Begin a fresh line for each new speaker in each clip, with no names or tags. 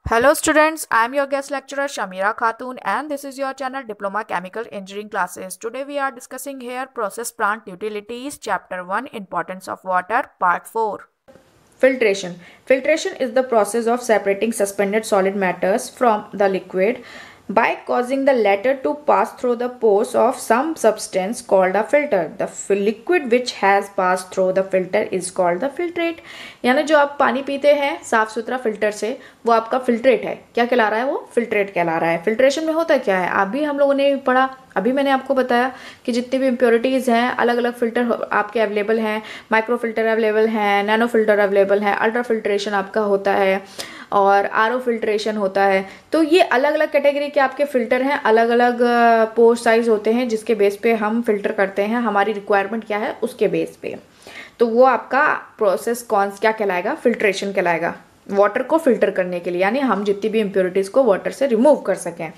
Hello students, I am your guest lecturer Shamira Khatun and this is your channel Diploma Chemical Engineering classes. Today we are discussing here process plant utilities chapter 1 importance of water part 4. Filtration. Filtration is the process of separating suspended solid matters from the liquid by causing the latter to pass through the pores of some substance called a filter. The liquid which has passed through the filter is called the filtrate. यानी जो आप पानी पीते हैं साफ सुथरा filter से वो आपका फिल्ट्रेट है. क्या कहला रहा है? वो फिल्ट्रेट कहला रहा है. फिल्ट्रेशन में होता क्या है? अभी हम लोगों ने पढ़ा, अभी मैंने आपको बताया कि जितनी भी इम्प्योरिटीज़ हैं अलग अलग फ़िल्टर आपके अवेलेबल हैं. माइक्रो फिल्टर अवेलेबल हैं, नैनो फिल्टर अवेलेबल हैं, अल्ट्रा फिल्ट्रेशन आपका होता है और आरओ फिल्ट्रेशन होता है. तो ये अलग अलग कैटेगरी के आपके फ़िल्टर हैं, अलग अलग पोर साइज़ होते हैं जिसके बेस पे हम फ़िल्टर करते हैं. हमारी रिक्वायरमेंट क्या है उसके बेस पे. तो वो आपका प्रोसेस क्या कहलाएगा? फिल्ट्रेशन कहलाएगा. वाटर को फिल्टर करने के लिए, यानी हम जितनी भी इम्प्योरिटीज़ को वाटर से रिमूव कर सकें.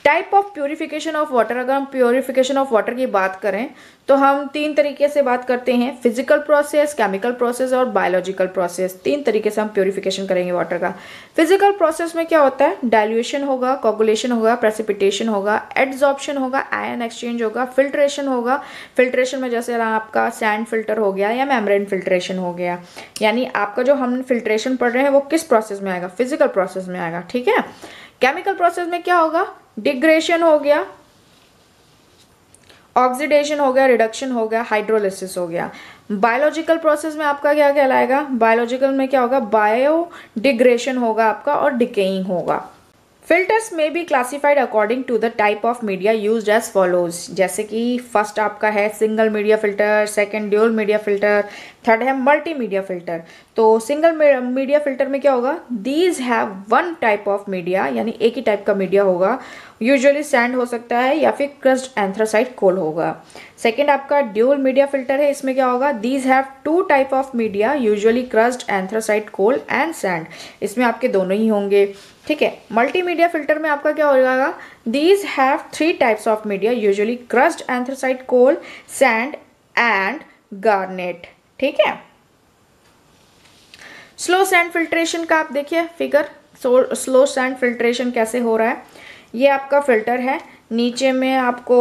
Type of purification of water. अगर हम प्योरीफिकेशन ऑफ वाटर की बात करें तो हम तीन तरीके से बात करते हैं: फिजिकल प्रोसेस, केमिकल प्रोसेस और बायोलॉजिकल प्रोसेस. तीन तरीके से हम प्योरीफिकेशन करेंगे वाटर का. फिजिकल प्रोसेस में क्या होता है? डाइल्यूशन होगा, कोगुलेशन होगा, प्रेसिपिटेशन होगा, एड्सॉर्प्शन होगा, आयन एक्सचेंज होगा, फिल्ट्रेशन होगा. फिल्ट्रेशन में जैसे आपका सैंड फिल्टर हो गया या मेम्ब्रेन फिल्ट्रेशन हो गया. यानी आपका जो हम फिल्ट्रेशन पढ़ रहे हैं वो किस प्रोसेस में आएगा? फिजिकल प्रोसेस में आएगा. ठीक है. केमिकल प्रोसेस में क्या होगा? डिग्रेशन हो गया, ऑक्सीडेशन हो गया, रिडक्शन हो गया, हाइड्रोलिसिस हो गया. बायोलॉजिकल प्रोसेस में आपका क्या कहलाएगा? बायोलॉजिकल में क्या होगा? बायो डिग्रेशन होगा आपका और डिकेइंग होगा. फिल्टर्स में be classified according to the type of media used as follows. जैसे कि फर्स्ट आपका है single media filter, second dual media filter, third है मल्टी मीडिया फिल्टर. तो सिंगल मीडिया फिल्टर में क्या होगा? These have one type of media, यानी एक ही टाइप का मीडिया होगा. यूजुअली सैंड हो सकता है या फिर क्रस्ड एंथ्रासाइट कोल होगा. सेकेंड आपका ड्यूल मीडिया फिल्टर है. इसमें क्या होगा? These have two type of media, usually crushed anthracite coal and sand. इसमें आपके दोनों ही होंगे. ठीक है. मल्टीमीडिया फिल्टर में आपका क्या होगा? These have three types of media, usually crushed anthracite coal, sand and garnet. ठीक है. स्लो सैंड फिल्ट्रेशन का आप देखिए फिगर. स्लो सैंड फिल्ट्रेशन कैसे हो रहा है? ये आपका फिल्टर है. नीचे में आपको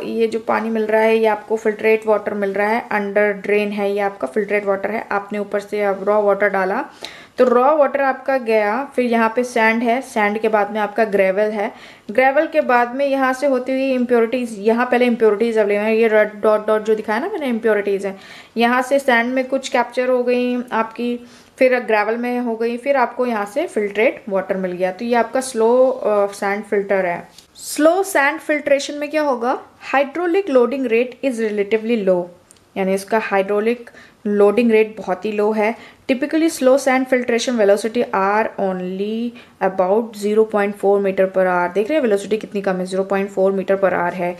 ये जो पानी मिल रहा है ये आपको फिल्ट्रेट वाटर मिल रहा है. अंडर ड्रेन है ये आपका फिल्ट्रेट वाटर है. आपने ऊपर से रॉ वाटर डाला तो रॉ वाटर आपका गया. फिर यहाँ पे सैंड है. सैंड के बाद में आपका ग्रेवल है. ग्रेवल के बाद में यहाँ से होती हुई इम्प्योरिटीज़. यहाँ पहले इम्प्योरिटीज़ अवेलेबल है. ये रेड डॉट डॉट जो दिखाया ना मैंने इम्प्योरिटीज़ है. यहाँ से सैंड में कुछ कैप्चर हो गई आपकी, फिर ग्रेवल में हो गई, फिर आपको यहाँ से फिल्ट्रेट वाटर मिल गया. तो ये आपका स्लो सैंड फिल्टर है. स्लो सैंड फिल्ट्रेशन में क्या होगा? Hydraulic loading rate is relatively low, यानी इसका हाइड्रोलिक लोडिंग रेट बहुत ही लो है. Typically slow sand filtration velocity are only about 0.4 metre per hour. देख रहे हैं वेलोसिटी कितनी कम है? 0.4 मीटर पर आवर है.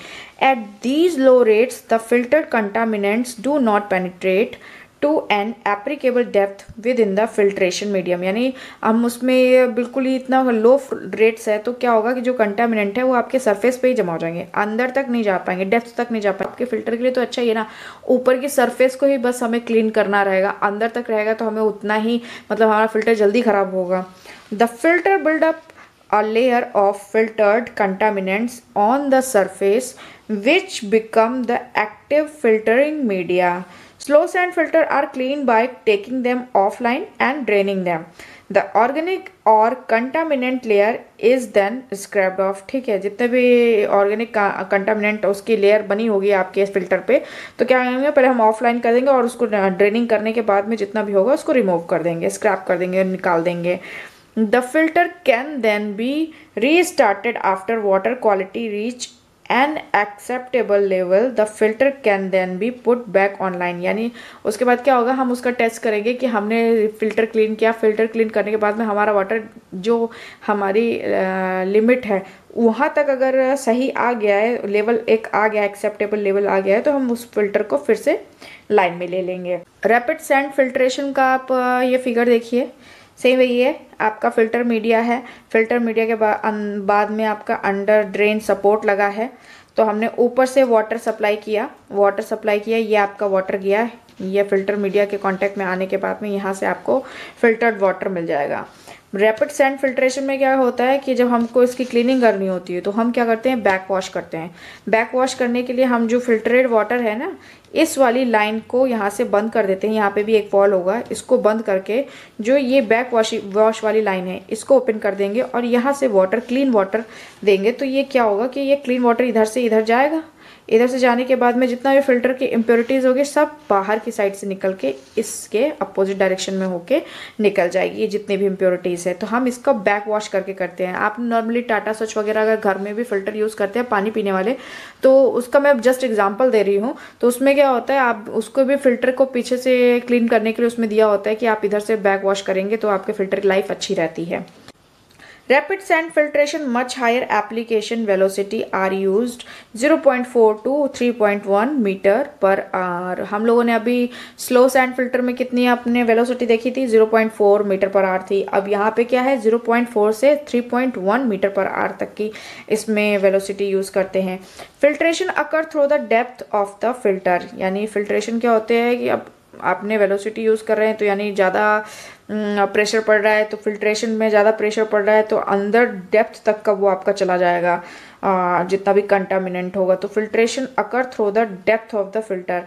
At these low rates the filtered contaminants do not penetrate to an applicable depth within the filtration medium. यानी हम उसमें बिल्कुल ही इतना लो रेट्स है तो क्या होगा कि जो कंटामिनेंट है वो आपके सरफेस पे ही जमा हो जाएंगे, अंदर तक नहीं जा पाएंगे, डेप्थ तक नहीं जा पाएंगे. आपके फिल्टर के लिए तो अच्छा ही है ना, ऊपर की सरफेस को ही बस हमें क्लीन करना रहेगा. अंदर तक रहेगा तो हमें उतना ही, मतलब हमारा फिल्टर जल्दी खराब होगा. The filter buildup a layer of filtered contaminants on the surface which become the active filtering media. Slow sand filter are cleaned by taking them offline and draining them. The organic or contaminant layer is then scrubbed off. ठीक है. जितने भी organic contaminant उसकी layer बनी होगी आपके इस filter पे तो क्या करेंगे? पहले हम ऑफलाइन कर देंगे और उसको ड्रेनिंग करने के बाद में जितना भी होगा उसको रिमूव कर देंगे, स्क्रैप कर देंगे, निकाल देंगे. The filter can then be restarted after water quality reach an acceptable level. The filter can then be put back online. यानी उसके बाद क्या होगा? हम उसका टेस्ट करेंगे कि हमने फिल्टर क्लीन किया. फिल्टर क्लीन करने के बाद में हमारा वाटर जो हमारी लिमिट है वहाँ तक अगर सही आ गया है, लेवल एक आ गया, एक्सेप्टेबल लेवल आ गया है, तो हम उस फिल्टर को फिर से लाइन में ले लेंगे. रैपिड सैंड फिल्ट्रेशन का आप ये फिगर देखिए. सेम वही है. आपका फिल्टर मीडिया है. फिल्टर मीडिया के बाद में आपका अंडर ड्रेन सपोर्ट लगा है. तो हमने ऊपर से वाटर सप्लाई किया. ये आपका वाटर गया है. ये फिल्टर मीडिया के कांटेक्ट में आने के बाद में यहाँ से आपको फिल्टर्ड वाटर मिल जाएगा. रैपिड सैंड फिल्ट्रेशन में क्या होता है कि जब हमको इसकी क्लीनिंग करनी होती है तो हम क्या करते हैं, बैक वॉश करते हैं। बैक वॉश करने के लिए हम जो फिल्टरेड वाटर है ना, इस वाली लाइन को यहाँ से बंद कर देते हैं। यहाँ पे भी एक वॉल होगा, इसको बंद करके जो ये बैक वॉश वाली लाइन है इसको ओपन कर देंगे और यहाँ से वाटर, क्लीन वाटर देंगे। तो ये क्या होगा कि ये क्लीन वाटर इधर से इधर जाएगा। इधर से जाने के बाद में जितना भी फिल्टर की इम्प्योरिटीज़ होगी सब बाहर की साइड से निकल के इसके अपोजिट डायरेक्शन में होके निकल जाएगी, ये जितनी भी इम्प्योरिटीज़ है। तो हम इसका बैक वॉश करके करते हैं। आप नॉर्मली टाटा स्वच्छ वगैरह अगर घर में भी फिल्टर यूज़ करते हैं पानी पीने वाले, तो उसका मैं जस्ट एग्जाम्पल दे रही हूँ। तो उसमें क्या होता है, आप उसको भी फिल्टर को पीछे से क्लीन करने के लिए उसमें दिया होता है कि आप इधर से बैक वॉश करेंगे तो आपके फिल्टर की लाइफ अच्छी रहती है। Rapid sand filtration, much higher application velocity are used 0.4 to 3.1 metre per hour. हम लोगों ने अभी स्लो सैंड फिल्टर में कितनी आपने वेलोसिटी देखी थी, 0.4 मीटर पर आवर थी। अब यहाँ पे क्या है, 0.4 से 3.1 मीटर पर आवर तक की इसमें वेलोसिटी यूज़ करते हैं। Filtration occur through the depth of the filter, यानी फिल्ट्रेशन क्या होते हैं कि अब आपने वेलोसिटी यूज़ कर रहे हैं तो यानी ज़्यादा प्रेशर पड़ रहा है, तो फिल्ट्रेशन में ज़्यादा प्रेशर पड़ रहा है तो अंदर डेप्थ तक का वो आपका चला जाएगा जितना भी कंटामिनेंट होगा। तो filtration occur through the depth of the filter.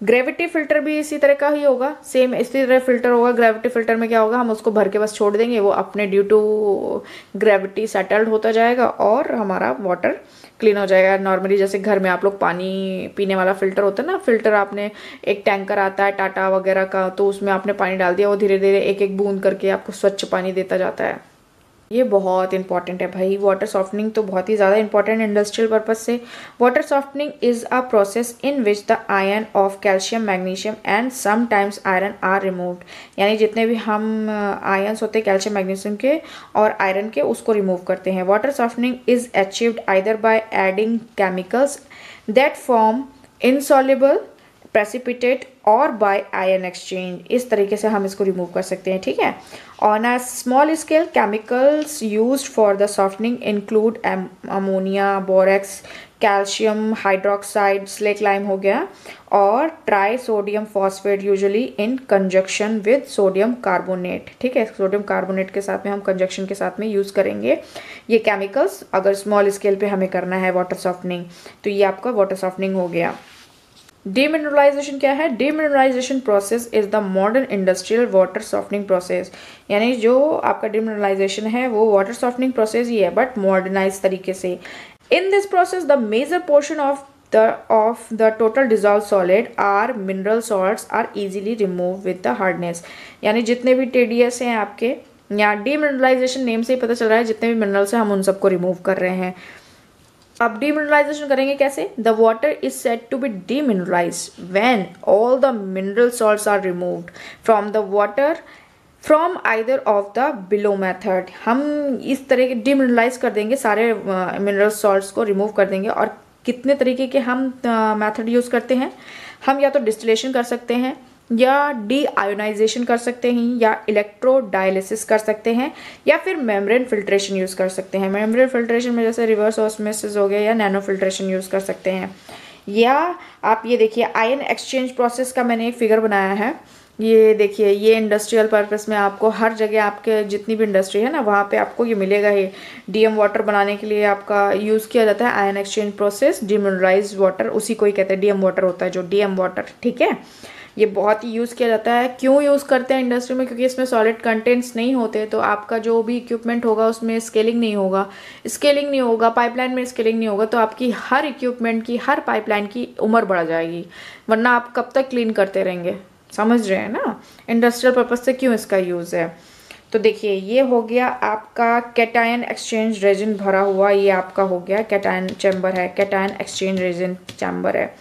Gravity filter भी इसी तरह का ही होगा, सेम इसी तरह फिल्टर होगा। ग्रेविटी फिल्टर में क्या होगा, हम उसको भर के बस छोड़ देंगे, वो अपने ड्यू टू ग्रेविटी सेटल्ड होता जाएगा और हमारा वाटर क्लीन हो जाएगा। नॉर्मली जैसे घर में आप लोग पानी पीने वाला फिल्टर होता है ना, फिल्टर आपने एक टैंकर आता है टाटा वगैरह का, तो उसमें आपने पानी डाल दिया, वो धीरे धीरे एक एक बूंद करके आपको स्वच्छ पानी देता जाता है। ये बहुत इंपॉर्टेंट है भाई, वाटर सॉफ्टनिंग तो बहुत ही ज़्यादा इंपॉर्टेंट इंडस्ट्रियल पर्पज से। Water softening is a process in which the ion of calcium, magnesium and sometimes iron are removed. यानी जितने भी हम आयन्स होते हैं कैल्शियम, मैग्नीशियम के और आयरन के, उसको रिमूव करते हैं। Water softening is achieved either by adding chemicals that form insoluble precipitate और बाय आयन एक्सचेंज। इस तरीके से हम इसको रिमूव कर सकते हैं, ठीक है। On a small scale chemicals used for the softening include ammonia, borax, calcium hydroxide, slack lime हो गया, और try sodium phosphate usually in conjunction with sodium carbonate, ठीक है। सोडियम कार्बोनेट के साथ में हम कंजक्शन के साथ में यूज़ करेंगे ये केमिकल्स अगर स्मॉल स्केल पे हमें करना है वाटर सॉफ्टनिंग। तो ये आपका वाटर सॉफ्टनिंग हो गया। डीमिनरलाइजेशन क्या है, demineralisation process is the modern industrial water softening process. यानी जो आपका डीमिनरलाइजेशन है वो वाटर सॉफ्टनिंग प्रोसेस ही है बट मॉडर्नाइज तरीके से। In this process the major portion of the total dissolved solid are mineral salts are easily removed with the hardness। यानी जितने भी TDS हैं आपके, या डीमिनरलाइजेशन नेम से ही पता चल रहा है जितने भी मिनरल्स हैं हम उन सबको रिमूव कर रहे हैं। अब डीमिनरलाइजेशन करेंगे कैसे, the water is set to be demineralized when all the mineral salts are removed from the water from either of the below method. हम इस तरह के डीमिनरलाइज कर देंगे, सारे मिनरल सॉल्ट्स को रिमूव कर देंगे। और कितने तरीके के हम मेथड यूज़ करते हैं, हम या तो डिस्टिलेशन कर सकते हैं, या डी आयोनाइजेशन कर सकते हैं, या इलेक्ट्रोडायलिसिस कर सकते हैं, या फिर मेम्ब्रेन फिल्ट्रेशन यूज़ कर सकते हैं। मेम्ब्रेन फिल्ट्रेशन में जैसे रिवर्स ऑस्मोसिस हो गया, या नैनो फिल्ट्रेशन यूज़ कर सकते हैं। या आप ये देखिए आयन एक्सचेंज प्रोसेस का मैंने एक फिगर बनाया है, ये देखिए, ये इंडस्ट्रियल पर्पस में आपको हर जगह आपके जितनी भी इंडस्ट्री है ना वहाँ पे आपको ये मिलेगा। ये डीएम वाटर बनाने के लिए आपका यूज़ किया जाता है ion exchange process. Demineralised water उसी को ही कहते हैं, डीएम वाटर होता है जो डीएम वाटर, ठीक है। ये बहुत ही यूज़ किया जाता है। क्यों यूज़ करते हैं इंडस्ट्री में, क्योंकि इसमें सॉलिड कंटेंट्स नहीं होते, तो आपका जो भी इक्विपमेंट होगा उसमें स्केलिंग नहीं होगा, पाइपलाइन में स्केलिंग नहीं होगा, तो आपकी हर इक्विपमेंट की, हर पाइपलाइन की उम्र बढ़ जाएगी, वरना आप कब तक क्लीन करते रहेंगे। समझ रहे हैं ना इंडस्ट्रियल पर्पज से क्यों इसका यूज़ है। तो देखिए ये हो गया आपका कैटायन एक्सचेंज रेजिन भरा हुआ, ये आपका हो गया कैटायन चैम्बर है, कैटायन एक्सचेंज रेजिन चैम्बर है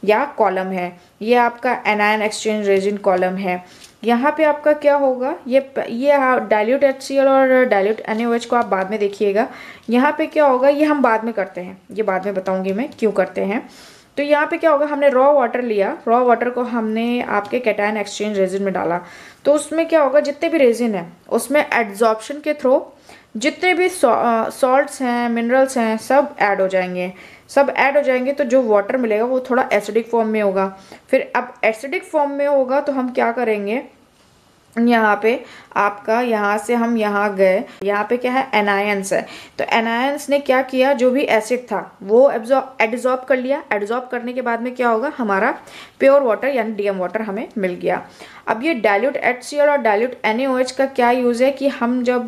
या कॉलम है। ये आपका एनायन एक्सचेंज रेजिन कॉलम है। यहाँ पे आपका क्या होगा, ये डाइल्यूट HCl और डाइल्यूट NaOH को आप बाद में देखिएगा। यहाँ पे क्या होगा, ये हम बाद में करते हैं, ये बाद में बताऊंगी मैं क्यों करते हैं। तो यहाँ पे क्या होगा, हमने रॉ वाटर लिया, रॉ वाटर को हमने आपके कैटायन एक्सचेंज रेजिन में डाला, तो उसमें क्या होगा, जितने भी रेजिन है उसमें एड्जॉर्प्शन के थ्रू जितने भी सॉल्ट्स हैं, मिनरल्स हैं, सब ऐड हो जाएंगे। तो जो वाटर मिलेगा वो थोड़ा एसिडिक फॉर्म में होगा। फिर अब एसिडिक फॉर्म में होगा तो हम क्या करेंगे, यहाँ पे आपका, यहाँ से हम यहाँ गए, यहाँ पे क्या है, एनायंस है। तो एनायंस ने क्या किया, जो भी एसिड था वो एब्जॉर्ब कर लिया। एब्जॉर्ब करने के बाद में क्या होगा, हमारा प्योर वाटर यानी डीएम वाटर हमें मिल गया। अब ये डाइल्यूट HCl और डाइल्यूट NaOH का क्या यूज़ है कि हम जब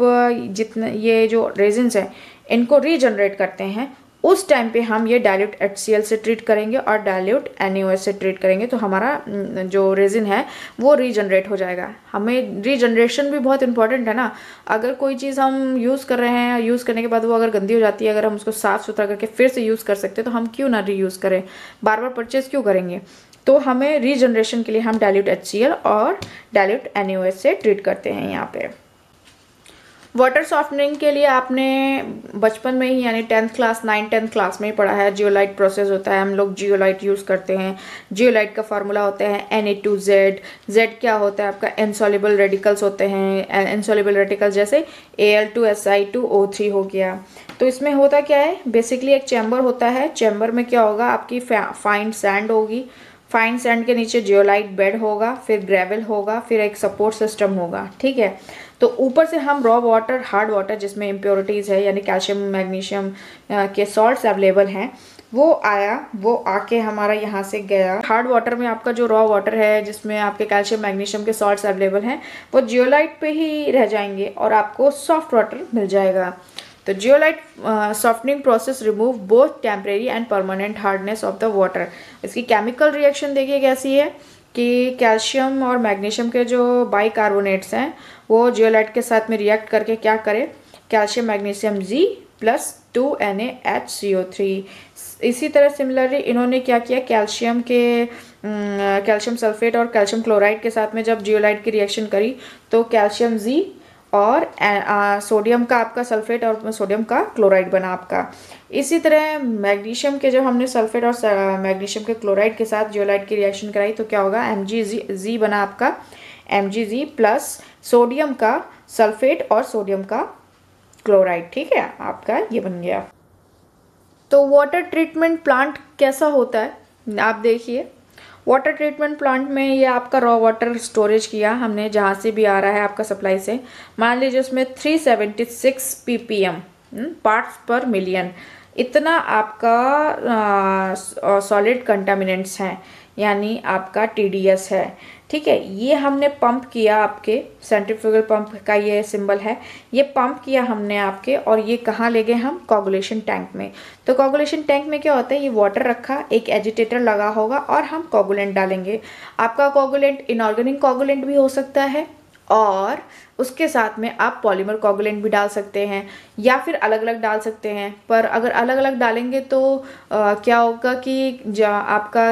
जितने ये जो रेजिन्स हैं इनको रीजनरेट करते हैं, उस टाइम पे हम ये डाइल्यूट HCl से ट्रीट करेंगे और डाइल्यूट NaOH से ट्रीट करेंगे, तो हमारा जो रेजिन है वो रीजनरेट हो जाएगा। हमें रीजनरेशन भी बहुत इंपॉर्टेंट है ना। अगर कोई चीज़ हम यूज़ कर रहे हैं, यूज़ करने के बाद वो अगर गंदी हो जाती है, अगर हम उसको साफ़ सुथरा करके फिर से यूज़ कर सकते हैं, तो हम क्यों ना रीयूज़ करें, बार बार परचेज़ क्यों करेंगे। तो हमें रीजनरेशन के लिए हम डाइल्यूट HCl और डाइल्यूट NaOH से ट्रीट करते हैं। यहाँ पे वाटर सॉफ्टनिंग के लिए आपने बचपन में ही यानी 10th क्लास 9th-10th क्लास में ही पढ़ा है, जियोलाइट प्रोसेस होता है, हम लोग जियोलाइट यूज़ करते हैं। जियोलाइट का फार्मूला होता है Na2Z। Z क्या होता है आपका, इनसॉल्युबल रेडिकल्स होते हैं। इनसॉल्युबल रेडिकल्स जैसे Al2Si2O3 हो गया। तो इसमें होता क्या है, बेसिकली एक चैम्बर होता है। चैम्बर में क्या होगा, आपकी फाइन सैंड होगी, फाइन सैंड के नीचे जियोलाइट बेड होगा, फिर ग्रेवल होगा, फिर एक सपोर्ट सिस्टम होगा, ठीक है। तो ऊपर से हम रॉ वाटर, हार्ड वाटर जिसमें इम्प्योरिटीज़ है यानी कैल्शियम मैग्नीशियम के सॉल्ट्स अवेलेबल हैं, वो आया, वो आके हमारा यहाँ से गया। हार्ड वाटर में आपका जो रॉ वाटर है जिसमें आपके कैल्शियम मैग्नीशियम के सॉल्ट्स अवेलेबल हैं, वो जियोलाइट पे ही रह जाएंगे और आपको सॉफ्ट वाटर मिल जाएगा। तो zeolite softening process remove both temporary and permanent hardness of the water. इसकी केमिकल रिएक्शन देखिए कैसी है कि कैल्शियम और मैग्नीशियम के जो बाइकार्बोनेट्स हैं वो जियोलाइट के साथ में रिएक्ट करके क्या करें, कैल्शियम मैग्नीशियम G+2NaHCO3। इसी तरह सिमिलरली इन्होंने क्या किया, कैल्शियम सल्फेट और कैल्शियम क्लोराइड के साथ में जब जियोलाइट की रिएक्शन करी तो कैल्शियम G और सोडियम का आपका सल्फेट और सोडियम का क्लोराइड बना आपका। इसी तरह मैग्नीशियम के जब हमने सल्फेट और मैग्नीशियम के क्लोराइड के साथ जियोलाइट की रिएक्शन कराई तो क्या होगा, Mgz बना आपका, Mgz प्लस सोडियम का सल्फेट और सोडियम का क्लोराइड, ठीक है, आपका ये बन गया। तो वाटर ट्रीटमेंट प्लांट कैसा होता है, आप देखिए। वाटर ट्रीटमेंट प्लांट में ये आपका रॉ वाटर स्टोरेज किया हमने, जहाँ से भी आ रहा है आपका सप्लाई से। मान लीजिए उसमें 376 ppm पार्ट्स पर मिलियन इतना आपका सॉलिड कंटामिनेंट्स हैं, यानी आपका TDS है, ठीक है। ये हमने पंप किया, आपके सेंट्रीफ्यूगल पंप का ये सिंबल है, ये पंप किया हमने आपके, और ये कहाँ ले गए हम, कोगुलेशन टैंक में। तो कोगुलेशन टैंक में क्या होता है, ये वाटर रखा, एक एजिटेटर लगा होगा और हम कोगुलेंट डालेंगे। आपका कोगुलेंट इनऑर्गेनिक कोगुलेंट भी हो सकता है और उसके साथ में आप पॉलीमर कोगुलेंट भी डाल सकते हैं या फिर अलग अलग डाल सकते हैं। पर अगर अलग अलग डालेंगे तो क्या होगा कि आपका,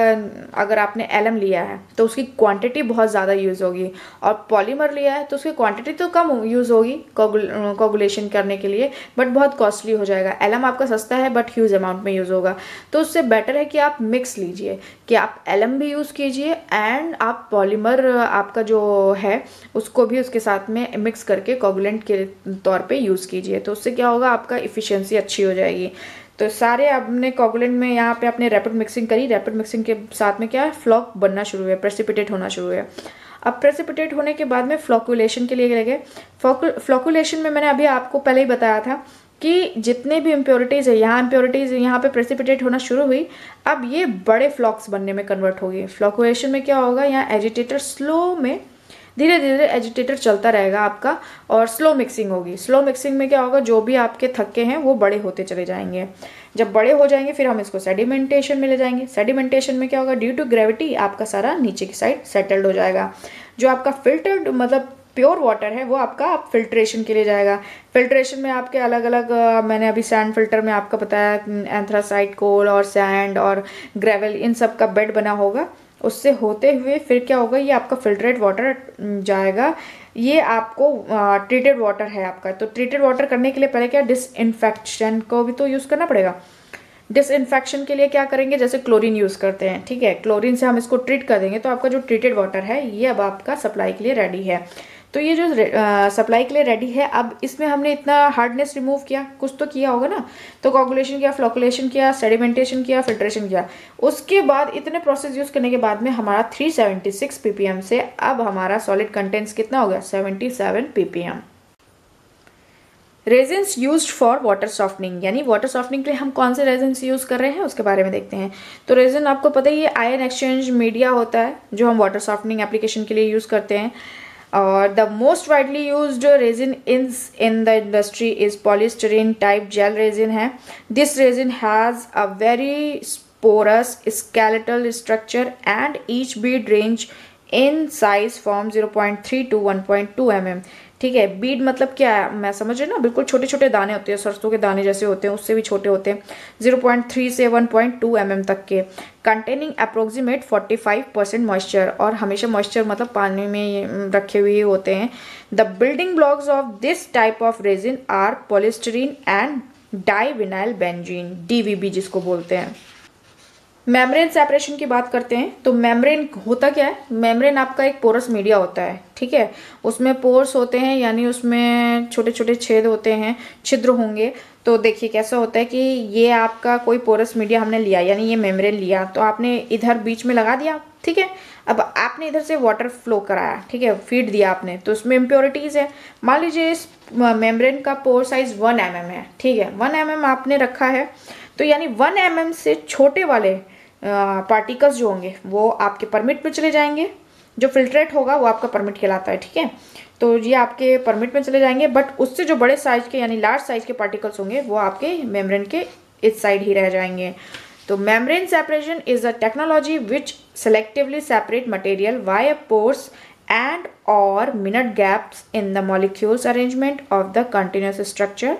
अगर आपने एलम लिया है तो उसकी क्वांटिटी बहुत ज़्यादा यूज़ होगी, और पॉलीमर लिया है तो उसकी क्वांटिटी तो कम यूज़ होगी कोगुलेशन करने के लिए, बट बहुत कॉस्टली हो जाएगा। एलम आपका सस्ता है बट ह्यूज अमाउंट में यूज़ होगा। तो उससे बेटर है कि आप मिक्स लीजिए, कि आप एलम भी यूज़ कीजिए एंड आप पॉलीमर आपका जो है उसको भी उसके साथ में मिक्स करके कोगुलेंट के तौर पे यूज़ कीजिए। तो उससे क्या होगा, आपका इफ़िशियंसी अच्छी हो जाएगी। तो सारे आपने कोगुलेंट में यहाँ पे आपने रैपिड मिक्सिंग करी, रैपिड मिक्सिंग के साथ में क्या है, फ्लॉक बनना शुरू है, प्रेसिपिटेट होना शुरू है। अब प्रेसिपिटेट होने के बाद में फ्लॉकुलेशन के लिए लगे। फ्लॉकुलेशन में मैंने अभी आपको पहले ही बताया था कि जितने भी इम्प्योरिटीज़ है, यहाँ इम्प्योरिटीज़ यहाँ पे प्रेसिपिटेट होना शुरू हुई, अब ये बड़े फ्लॉक्स बनने में कन्वर्ट होगी। फ्लॉकुलेशन में क्या होगा, यहाँ एजिटेटर स्लो में धीरे धीरे एजिटेटर चलता रहेगा आपका, और स्लो मिक्सिंग होगी। स्लो मिक्सिंग में क्या होगा, जो भी आपके थक्के हैं वो बड़े होते चले जाएंगे। जब बड़े हो जाएंगे फिर हम इसको सेडिमेंटेशन में ले जाएंगे। सेडिमेंटेशन में क्या होगा, ड्यू टू ग्रेविटी आपका सारा नीचे की साइड सेटल्ड हो जाएगा। जो आपका फिल्टर्ड मतलब प्योर वाटर है वो आपका आप फिल्ट्रेशन के लिए जाएगा। फिल्ट्रेशन में आपके अलग अलग, मैंने अभी सैंड फिल्टर में आपका बताया, एंथ्रासाइट, कोल और सैंड और ग्रेवल, इन सब का बेड बना होगा। उससे होते हुए फिर क्या होगा, ये आपका फिल्ट्रेट वाटर जाएगा। ये आपको ट्रीटेड वाटर है आपका। तो ट्रीटेड वाटर करने के लिए पहले क्या, डिसइंफेक्शन को भी तो यूज़ करना पड़ेगा। डिसइंफेक्शन के लिए क्या करेंगे, जैसे क्लोरीन यूज़ करते हैं, ठीक है, क्लोरीन से हम इसको ट्रीट कर देंगे तो आपका जो ट्रीटेड वाटर है ये अब आपका सप्लाई के लिए रेडी है। तो ये जो सप्लाई के लिए रेडी है, अब इसमें हमने इतना हार्डनेस रिमूव किया, कुछ तो किया होगा ना, तो कोगुलेशन किया, फ्लोकुलेशन किया, सेडिमेंटेशन किया, फिल्ट्रेशन किया। उसके बाद इतने प्रोसेस यूज़ करने के बाद में हमारा 376 ppm से अब हमारा सॉलिड कंटेंट्स कितना हो गया, 77 ppm। Resins used for water softening, यानी वाटर सॉफ्टनिंग के लिए हम कौन से रेजिन्स यूज़ कर रहे हैं उसके बारे में देखते हैं। तो रेजिन आपको पता ही है, आयन एक्सचेंज मीडिया होता है जो हम वाटर सॉफ्टनिंग एप्लीकेशन के लिए यूज़ करते हैं। और the most widely used resin in the industry is polystyrene type gel resin है। This resin has a very porous skeletal structure and each bead range in size from 0.3 to 1.2 mm। ठीक है, बीड मतलब क्या है, मैं समझ रही ना, बिल्कुल छोटे छोटे दाने होते हैं, सरसों के दाने जैसे होते हैं, उससे भी छोटे होते हैं, 0.3 से 1.2 mm तक के। कंटेनिंग अप्रोक्सीमेट 45% मॉइस्चर, और हमेशा मॉइस्चर मतलब पानी में रखे हुए होते हैं। The building blocks of this type of resin are polystyrene and divinyl benzene, DVB जिसको बोलते हैं। मेम्ब्रेन सेपरेशन की बात करते हैं, तो मेम्ब्रेन होता क्या है, मेम्ब्रेन आपका एक पोरस मीडिया होता है, ठीक है, उसमें पोर्स होते हैं, यानी उसमें छोटे छोटे छेद होते हैं, छिद्र होंगे। तो देखिए कैसा होता है कि ये आपका कोई पोरस मीडिया हमने लिया, यानी ये मेम्ब्रेन लिया, तो आपने इधर बीच में लगा दिया, ठीक है। अब आपने इधर से वाटर फ्लो कराया, ठीक है, फीड दिया आपने, तो उसमें इम्प्योरिटीज़ है। मान लीजिए इस मेम्ब्रेन का पोर साइज 1 mm है, ठीक है, 1 mm आपने रखा है, तो यानी 1 mm से छोटे वाले पार्टिकल्स जो होंगे वो आपके परमिट में चले जाएंगे, जो फिल्ट्रेट होगा वो आपका परमिट कहलाता है, ठीक है। तो ये आपके परमिट में चले जाएंगे, बट उससे जो बड़े साइज के यानी लार्ज साइज के पार्टिकल्स होंगे वो आपके मेम्ब्रेन के इस साइड ही रह जाएंगे। तो membrane separation is a technology which selectively separate material via pores and or minute gaps in the molecules arrangement of the continuous structure.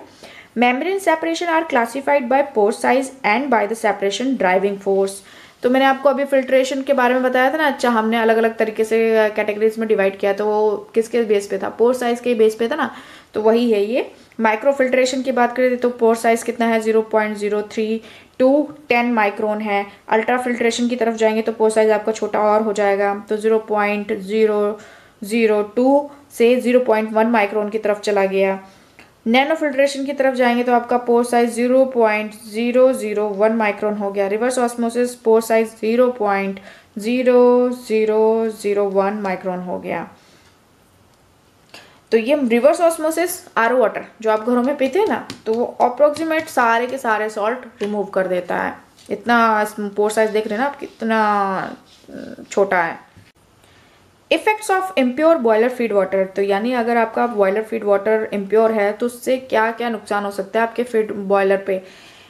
Membrane separation are classified by pore size and by the separation driving force. तो मैंने आपको अभी filtration के बारे में बताया था ना, अच्छा हमने अलग अलग तरीके से कैटेगरीज में डिवाइड किया, तो वो किसके बेस पे था, पोर साइज के बेस पे था ना, तो वही है ये। माइक्रो फिल्ट्रेशन की बात करें तो पोर साइज कितना है, 0.03 to 10 माइक्रोन है। अल्ट्रा फिल्ट्रेशन की तरफ जाएंगे तो पोर साइज आपका छोटा और हो जाएगा, तो 0.002 से 0.1 माइक्रोन की तरफ चला गया। नैनो फिल्ट्रेशन की तरफ जाएंगे तो आपका पोर साइज 0.001 माइक्रोन हो गया। Reverse osmosis pore size 0.0001 micron हो गया। तो ये रिवर्स ऑस्मोसिस आरओ वाटर जो आप घरों में पीते हैं ना, तो वो अप्रोक्सीमेट सारे के सारे सॉल्ट रिमूव कर देता है। इतना पोर साइज देख रहे हैं ना आप, कितना छोटा है। Effects of impure boiler feed water, तो यानी अगर आपका बॉयलर फीड वाटर इम्प्योर है तो उससे क्या क्या नुकसान हो सकता है आपके फीड बॉयलर पे।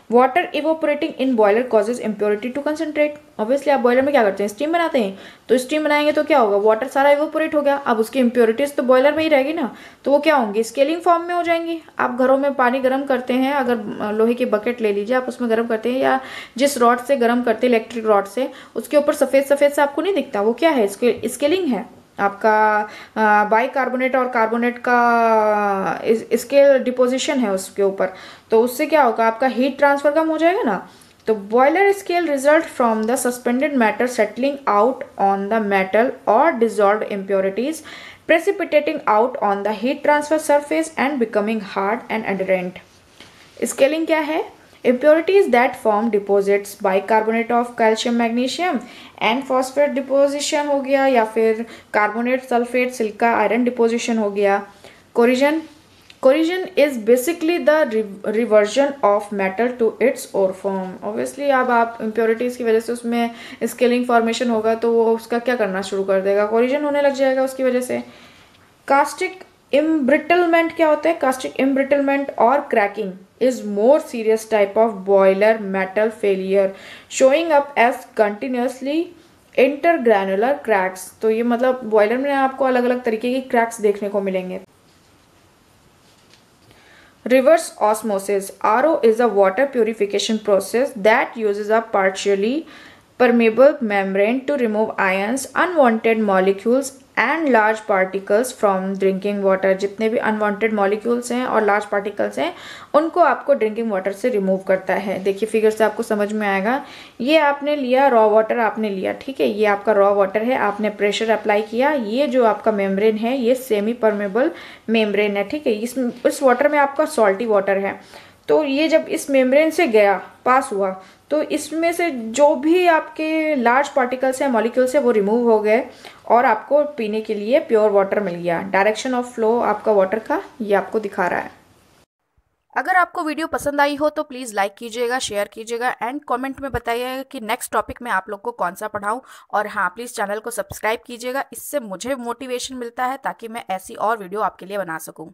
Water evaporating in boiler causes impurity to concentrate. Obviously आप बॉयलर में क्या करते हैं, स्टीम बनाते हैं, तो स्टीम बनाएंगे तो क्या होगा, वाटर सारा इवोपरेट हो गया, अब उसकी इम्प्योरिटीज तो बॉयलर में ही रहेगी ना, तो वो क्या होंगी, स्केलिंग फॉर्म में हो जाएंगी। आप घरों में पानी गर्म करते हैं, अगर लोहे की बकेट ले लीजिए, आप उसमें गर्म करते हैं, या जिस रॉड से गर्म करते हैं इलेक्ट्रिक रॉड से, उसके ऊपर सफ़ेद सफ़ेद से आपको नहीं दिखता, वो क्या है, स्केलिंग है आपका। बाइकार्बोनेट और कार्बोनेट का स्केल डिपोजिशन है उसके ऊपर, तो उससे क्या होगा, आपका हीट ट्रांसफर कम हो जाएगा ना। तो boiler scale result from the suspended matter settling out on the metal और dissolved impurities precipitating out on the heat transfer surface and becoming hard and adherent. Scaling क्या है, impurities that form deposits bicarbonate of calcium magnesium and phosphate deposition हो गया, या फिर carbonate sulphate silica iron deposition हो गया। Corrosion is basically the reversion of metal to its ore form. Obviously अब आप इम्प्योरिटीज़ की वजह से उसमें स्केलिंग फॉर्मेशन होगा तो वो उसका क्या करना शुरू कर देगा, कोरिजन होने लग जाएगा उसकी वजह से। कास्टिक इम्ब्रिटलमेंट क्या होता है, कास्टिक इम्ब्रिटलमेंट और cracking is more serious type of boiler metal failure showing up as continuously intergranular cracks। तो ये मतलब बॉयलर में आपको अलग अलग तरीके की क्रैक्स देखने को मिलेंगे। Reverse osmosis, RO is a water purification process that uses a partially permeable membrane to remove ions, unwanted molecules and large particles from drinking water. जितने भी अनवांटेड मॉलिक्यूल्स हैं और लार्ज पार्टिकल्स हैं उनको आपको ड्रिंकिंग वाटर से remove करता है। देखिए फिगर से आपको समझ में आएगा। ये आपने लिया रॉ वाटर, आपने लिया, ठीक है, ये आपका रॉ वाटर है, आपने प्रेशर अप्लाई किया। ये जो आपका मेम्ब्रेन है ये सेमी परमेबल मेम्ब्रेन है, ठीक है। इस वाटर में आपका सॉल्टी वाटर है। तो ये जब इस मेम्ब्रेन से गया, पास हुआ, तो इसमें से जो भी आपके लार्ज पार्टिकल्स हैं, मॉलिक्यूल्स हैं, वो रिमूव हो गए और आपको पीने के लिए प्योर वाटर मिल गया। डायरेक्शन ऑफ फ्लो आपका वाटर का ये आपको दिखा रहा है। अगर आपको वीडियो पसंद आई हो तो प्लीज़ लाइक कीजिएगा, शेयर कीजिएगा एंड कमेंट में बताइएगा कि नेक्स्ट टॉपिक में आप लोग को कौन सा पढ़ाऊँ। और हाँ, प्लीज़ चैनल को सब्सक्राइब कीजिएगा, इससे मुझे मोटिवेशन मिलता है ताकि मैं ऐसी और वीडियो आपके लिए बना सकूँ।